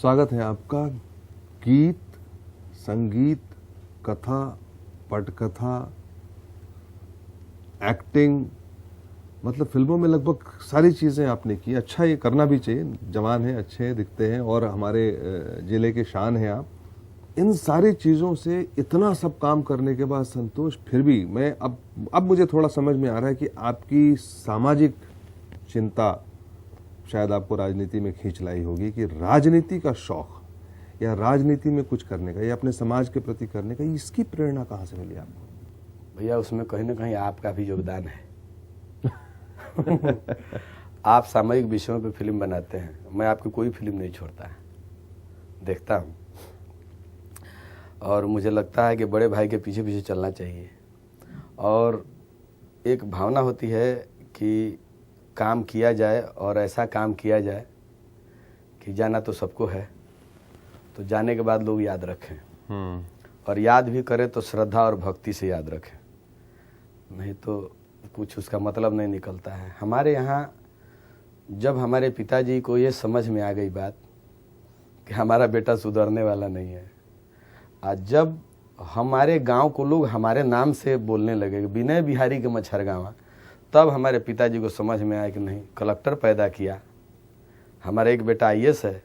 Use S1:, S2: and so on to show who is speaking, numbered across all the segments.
S1: स्वागत है आपका। गीत, संगीत, कथा, पटकथा, एक्टिंग, मतलब फिल्मों में लगभग सारी चीज़ें आपने की। अच्छा, ये करना भी चाहिए, जवान हैं, अच्छे दिखते हैं और हमारे ज़िले के शान हैं आप। इन सारी चीज़ों से इतना सब काम करने के बाद संतोष, फिर भी मैं अब मुझे थोड़ा समझ में आ रहा है कि आपकी सामाजिक चिंता शायद आपको राजनीति में खींच लाई होगी, कि राजनीति का शौक या राजनीति में कुछ करने का या अपने समाज के प्रति करने का, इसकी प्रेरणा कहाँ से मिली आपको?
S2: भैया, उसमें कहीं ना कहीं आपका भी योगदान है। आप सामयिक विषयों पे फिल्म बनाते हैं, मैं आपकी कोई फिल्म नहीं छोड़ता है, देखता हूँ। और मुझे लगता है कि बड़े भाई के पीछे पीछे चलना चाहिए। और एक भावना होती है कि काम किया जाए और ऐसा काम किया जाए कि जाना तो सबको है, तो जाने के बाद लोग याद रखें। और याद भी करें तो श्रद्धा और भक्ति से याद रखें, नहीं तो कुछ उसका मतलब नहीं निकलता है। हमारे यहाँ जब हमारे पिताजी को ये समझ में आ गई बात कि हमारा बेटा सुधरने वाला नहीं है, आज जब हमारे गांव को लोग हमारे नाम से बोलने लगे, विनय बिहारी के मच्छरगांवा, तब हमारे पिताजी को समझ में आया कि नहीं, कलेक्टर पैदा किया, हमारा एक बेटा आईएएस है,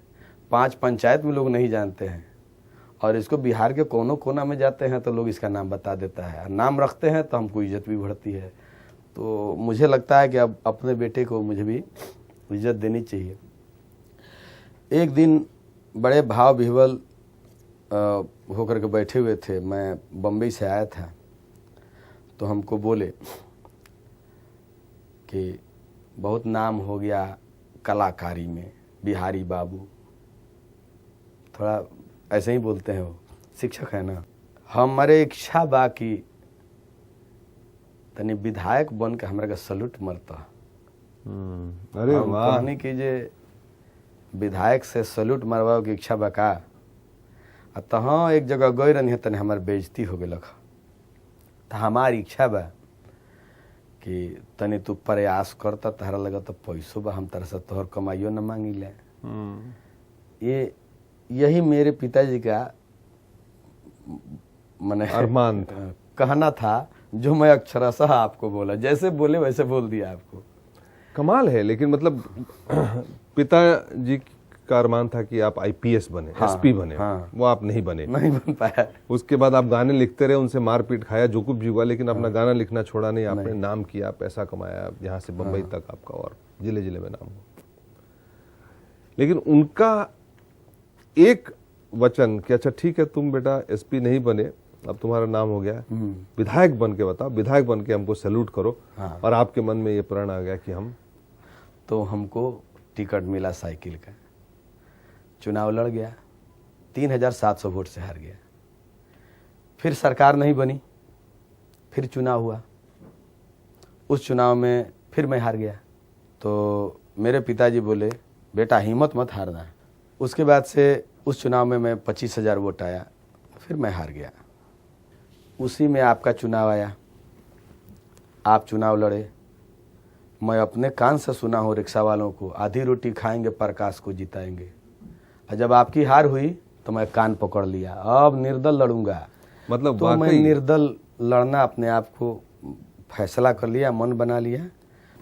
S2: 5 पंचायत में लोग नहीं जानते हैं, और इसको बिहार के कोनों कोना में जाते हैं तो लोग इसका नाम बता देता है, नाम रखते हैं तो हमको इज्जत भी बढ़ती है। तो मुझे लगता है कि अब अपने बेटे को मुझे भी इज्जत देनी चाहिए। एक दिन बड़े भाव विह्वल होकर के बैठे हुए थे, मैं बम्बई से आया था, तो हमको बोले कि बहुत नाम हो गया कलाकारी में, बिहारी बाबू, थोड़ा ऐसे ही बोलते हैं, वो शिक्षक है ना, हमारे इच्छा बा कि तनी विधायक बन के हमारे का सल्यूट मरता।
S1: अरे वाह,
S2: कहने की जे विधायक से सल्यूट मरवाओ की इच्छा बा का, तहाँ एक जगह गए रही तने हमार बेइज्जती हो गई, तो हमारी इच्छा बा कि तनी तू प्रयास करता, तहरा लगा तो पैसों बा, हम तरह से तोहर कमाइयो न मांगी ले। यही मेरे पिताजी का मने
S1: अरमान
S2: कहना था, जो मैं अक्षरशः आपको बोला, जैसे बोले वैसे बोल दिया आपको।
S1: कमाल है। लेकिन मतलब पिताजी का अरमान था कि आप आईपीएस बने, एसपी बने, वो आप नहीं बने,
S2: नहीं बन पाया।
S1: उसके बाद आप गाने लिखते रहे, उनसे मारपीट खाया, जो कुछ भी हुआ, लेकिन अपना गाना लिखना छोड़ा नहीं। आपने नाम किया, पैसा कमाया, यहाँ से बम्बई तक आपका, और जिले जिले में नाम हो। लेकिन उनका एक वचन कि अच्छा ठीक है, तुम बेटा एसपी नहीं बने, अब तुम्हारा नाम हो गया, विधायक बन के बताओ, विधायक बन के हमको सैल्यूट करो। और आपके मन में ये प्रण आ गया कि हम,
S2: तो हमको टिकट मिला साइकिल का, चुनाव लड़ गया, 3700 वोट से हार गया। फिर सरकार नहीं बनी, फिर चुनाव हुआ, उस चुनाव में फिर मैं हार गया। तो मेरे पिताजी बोले, बेटा हिम्मत मत हारना। उसके बाद से उस चुनाव में मैं 25,000 वोट आया, फिर मैं हार गया। उसी में आपका चुनाव आया, आप चुनाव लड़े, मैं अपने कान से सुना हूँ रिक्शा वालों को, आधी रोटी खाएंगे प्रकाश को जिताएंगे। और जब आपकी हार हुई तो मैं कान पकड़ लिया, अब निर्दल लड़ूंगा।
S1: मतलब
S2: तो मैं निर्दल लड़ना अपने आप को फैसला कर लिया, मन बना लिया।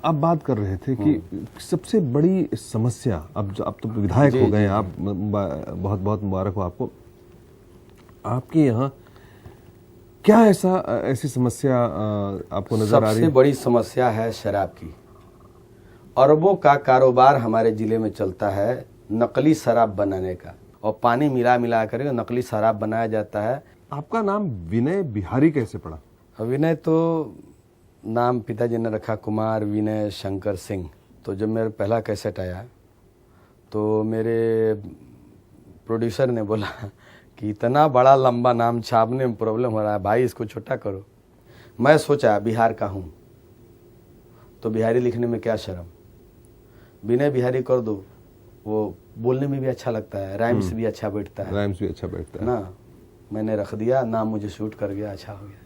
S1: आप बात कर रहे थे कि सबसे बड़ी समस्या, अब तो विधायक हो गए आप, बहुत बहुत मुबारक हो आपको। आपके यहाँ क्या ऐसी समस्या आपको नजर आ रही है?
S2: सबसे बड़ी समस्या है शराब की। अरबों का कारोबार हमारे जिले में चलता है नकली शराब बनाने का, और पानी मिला मिला कर नकली शराब बनाया जाता है।
S1: आपका नाम विनय बिहारी कैसे पड़ा?
S2: विनय तो नाम पिताजी ने रखा, कुमार विनय शंकर सिंह। तो जब मेरा पहला कैसेट आया तो मेरे प्रोड्यूसर ने बोला कि इतना बड़ा लंबा नाम छापने में प्रॉब्लम हो रहा है भाई, इसको छोटा करो। मैं सोचा बिहार का हूँ तो बिहारी लिखने में क्या शर्म, विनय बिहारी कर दो, वो बोलने में भी अच्छा लगता है, राइम्स भी अच्छा बैठता है,
S1: राइम्स भी अच्छा बैठता है
S2: ना। मैंने रख दिया, नाम मुझे शूट कर गया, अच्छा हो गया।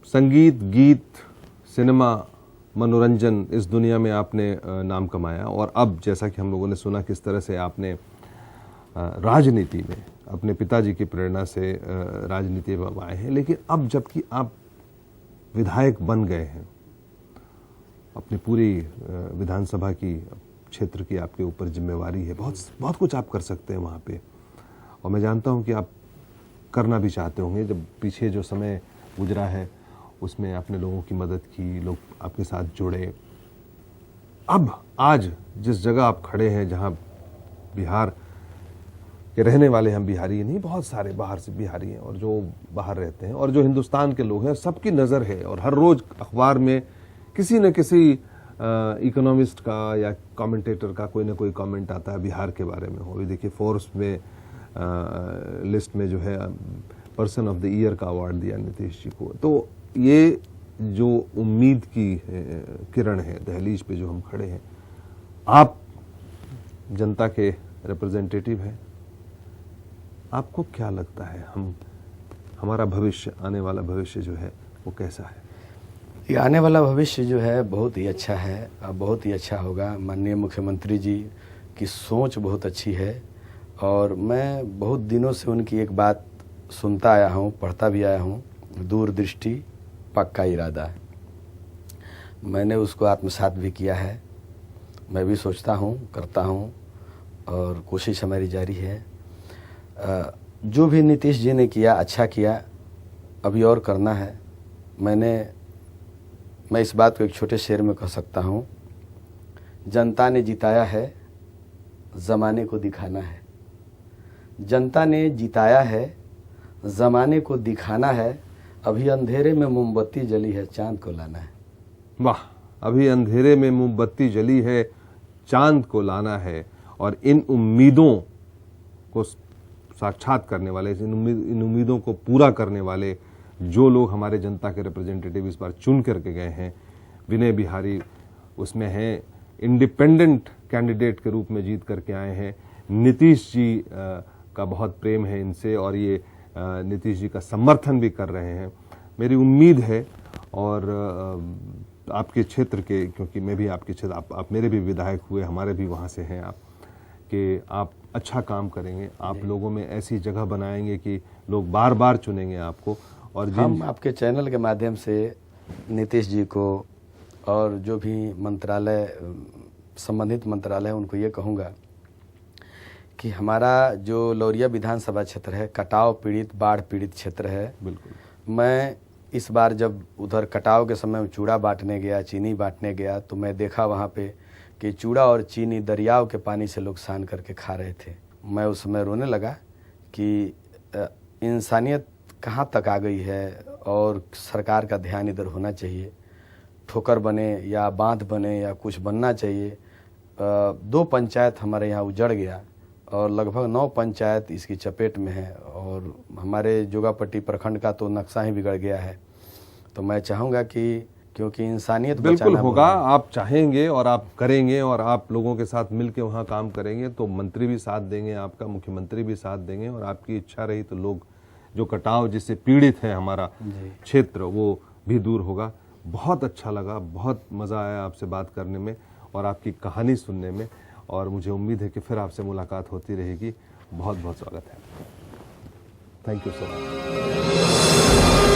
S1: संगीत, गीत, सिनेमा, मनोरंजन, इस दुनिया में आपने नाम कमाया, और अब जैसा कि हम लोगों ने सुना किस तरह से आपने राजनीति में अपने पिताजी की प्रेरणा से राजनीति में आए हैं, लेकिन अब जबकि आप विधायक बन गए हैं, अपनी पूरी विधानसभा की क्षेत्र की आपके ऊपर जिम्मेवारी है, बहुत कुछ आप कर सकते हैं वहाँ पे, और मैं जानता हूँ कि आप करना भी चाहते होंगे। जब पीछे जो समय गुजरा है उसमें आपने लोगों की मदद की, लोग आपके साथ जुड़े। अब आज जिस जगह आप खड़े हैं, जहाँ बिहार के रहने वाले हम बिहारी नहीं, बहुत सारे बाहर से बिहारी हैं और जो बाहर रहते हैं और जो हिंदुस्तान के लोग हैं, सबकी नज़र है और हर रोज़ अखबार में किसी न किसी इकोनॉमिस्ट का या कमेंटेटर का कोई ना कोई कमेंट आता है बिहार के बारे में। हो अभी देखिए फोर्ब्स में लिस्ट में जो है पर्सन ऑफ द ईयर का अवार्ड दिया नीतीश जी को। तो ये जो उम्मीद की किरण है दहलीज पे जो हम खड़े हैं, आप जनता के रिप्रेजेंटेटिव हैं, आपको क्या लगता है हमारा भविष्य, आने वाला भविष्य जो है वो कैसा है?
S2: ये आने वाला भविष्य जो है बहुत ही अच्छा है और बहुत ही अच्छा होगा। माननीय मुख्यमंत्री जी की सोच बहुत अच्छी है और मैं बहुत दिनों से उनकी एक बात सुनता आया हूँ, पढ़ता भी आया हूँ, दूरदृष्टि पक्का इरादा। मैंने उसको आत्मसात भी किया है। मैं भी सोचता हूँ, करता हूँ और कोशिश हमारी जारी है। जो भी नीतीश जी ने किया अच्छा किया, अभी और करना है। मैं इस बात को एक छोटे शेर में कह सकता हूँ, जनता ने जिताया है, ज़माने को दिखाना है। जनता ने जिताया है, ज़माने को दिखाना है। अभी अंधेरे में मोमबत्ती जली है, चांद को लाना है।
S1: वाह, अभी अंधेरे में मोमबत्ती जली है, चांद को लाना है। और इन उम्मीदों को साक्षात करने वाले, इन उम्मीदों को पूरा करने वाले जो लोग हमारे जनता के रिप्रेजेंटेटिव इस बार चुन करके गए हैं, विनय बिहारी उसमें हैं, इंडिपेंडेंट कैंडिडेट के रूप में जीत करके आए हैं। नीतीश जी का बहुत प्रेम है इनसे और ये नीतीश जी का समर्थन भी कर रहे हैं। मेरी उम्मीद है और आपके क्षेत्र के, क्योंकि मैं भी आपके क्षेत्र, आप मेरे भी विधायक हुए, हमारे भी वहाँ से हैं आप, कि आप अच्छा काम करेंगे, आप लोगों में ऐसी जगह बनाएंगे कि लोग बार बार चुनेंगे आपको। और
S2: हम आपके चैनल के माध्यम से नीतीश जी को और जो भी मंत्रालय, संबंधित मंत्रालय, उनको ये कहूँगा कि हमारा जो लौरिया विधानसभा क्षेत्र है, कटाव पीड़ित, बाढ़ पीड़ित क्षेत्र है।
S1: बिल्कुल।
S2: मैं इस बार जब उधर कटाव के समय चूड़ा बांटने गया, चीनी बांटने गया, तो मैं देखा वहाँ पे कि चूड़ा और चीनी दरियाओं के पानी से लोग सान करके खा रहे थे। मैं उस समय रोने लगा कि इंसानियत कहाँ तक आ गई है और सरकार का ध्यान इधर होना चाहिए। ठोकर बने या बांध बने या कुछ बनना चाहिए। 2 पंचायत हमारे यहाँ उजड़ गया और लगभग 9 पंचायत इसकी चपेट में है और हमारे जोगापट्टी प्रखंड का तो नक्शा ही बिगड़ गया है। तो मैं चाहूँगा कि क्योंकि इंसानियत
S1: बिल्कुल होगा, आप चाहेंगे और आप करेंगे और आप लोगों के साथ मिलकर वहाँ काम करेंगे तो मंत्री भी साथ देंगे, आपका मुख्यमंत्री भी साथ देंगे और आपकी इच्छा रही तो लोग जो कटाव जिससे पीड़ित है हमारा क्षेत्र वो भी दूर होगा। बहुत अच्छा लगा, बहुत मज़ा आया आपसे बात करने में और आपकी कहानी सुनने में, और मुझे उम्मीद है कि फिर आपसे मुलाकात होती रहेगी। बहुत बहुत स्वागत है। Thank you so much.